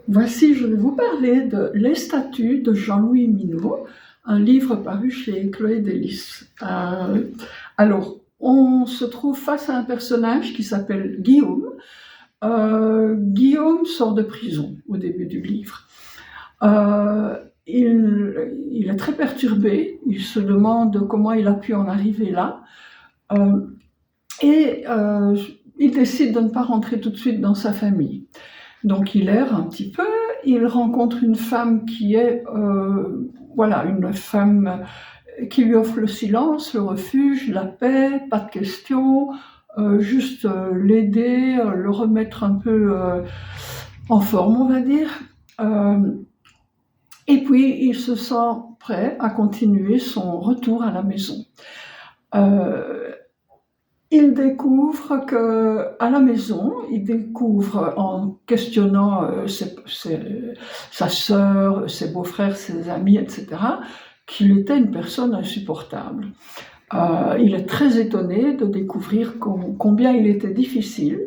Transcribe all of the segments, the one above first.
Voici, je vais vous parler de Les statues de Jean-Louis Minot, un livre paru chez Chloé Délices. Alors, on se trouve face à un personnage qui s'appelle Guillaume. Guillaume sort de prison au début du livre. Il est très perturbé, il se demande comment il a pu en arriver là. Euh, et il décide de ne pas rentrer tout de suite dans sa famille. Donc il erre un petit peu, il rencontre une femme qui est, voilà, une femme qui lui offre le silence, le refuge, la paix, pas de questions, juste l'aider, le remettre un peu en forme, on va dire. Euh, et puis il se sent prêt à continuer son retour à la maison. Euh, Il découvre qu'à la maison, il découvre en questionnant sa sœur, ses beaux-frères, ses amis, etc., qu'il était une personne insupportable. Il est très étonné de découvrir combien il était difficile,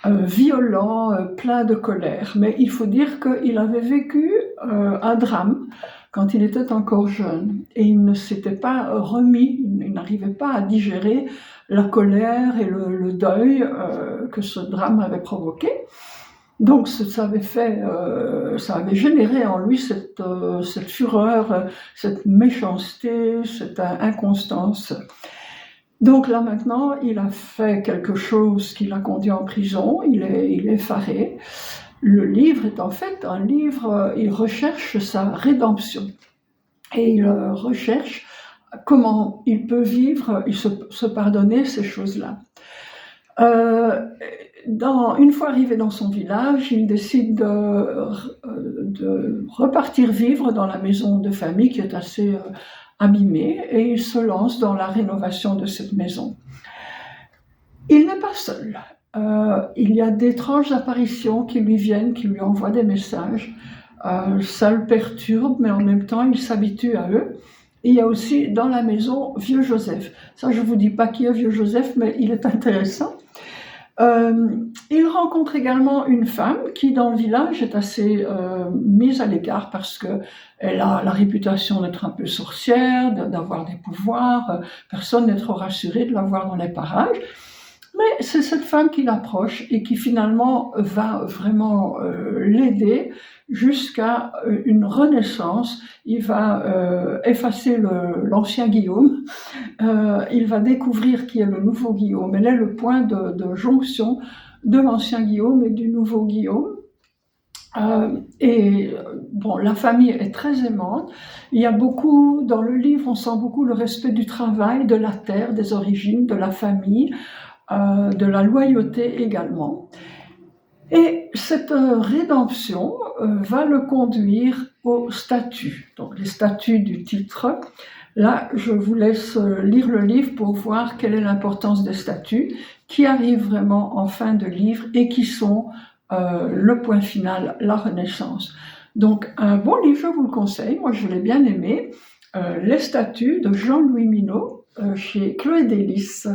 violent, plein de colère. Mais il faut dire qu'il avait vécu un drame quand il était encore jeune et il ne s'était pas remis, il n'arrivait pas à digérer la colère et le deuil que ce drame avait provoqué. Donc ça avait généré en lui cette fureur, cette méchanceté, cette inconstance. Donc là maintenant, il a fait quelque chose qui l'a conduit en prison, il est effaré. Le livre est en fait un livre, il recherche sa rédemption et il recherche comment il peut vivre et se pardonner ces choses-là. Une fois arrivé dans son village, il décide de repartir vivre dans la maison de famille qui est assez abîmée et il se lance dans la rénovation de cette maison. Il n'est pas seul. Il y a d'étranges apparitions qui lui viennent, qui lui envoient des messages. Ça le perturbe, mais en même temps, il s'habitue à eux. Et il y a aussi dans la maison Vieux Joseph. Ça, je ne vous dis pas qui est Vieux Joseph, mais il est intéressant. Il rencontre également une femme qui, dans le village, est assez mise à l'écart parce qu'elle a la réputation d'être un peu sorcière, d'avoir des pouvoirs. Personne n'est trop rassuré de la voir dans les parages. Mais c'est cette femme qui l'approche et qui finalement va vraiment l'aider jusqu'à une renaissance. Il va effacer l'ancien Guillaume, il va découvrir qui est le nouveau Guillaume. Elle est le point de jonction de l'ancien Guillaume et du nouveau Guillaume. Bon, la famille est très aimante. Il y a beaucoup, dans le livre, on sent beaucoup le respect du travail, de la terre, des origines, de la famille, de la loyauté également. Et cette rédemption va le conduire aux statuts. Donc les statuts du titre. Là, je vous laisse lire le livre pour voir quelle est l'importance des statuts qui arrivent vraiment en fin de livre et qui sont le point final, la Renaissance. Donc un bon livre, je vous le conseille. Moi, je l'ai bien aimé. Les statuts de Jean-Louis Minot chez Chloé Délices.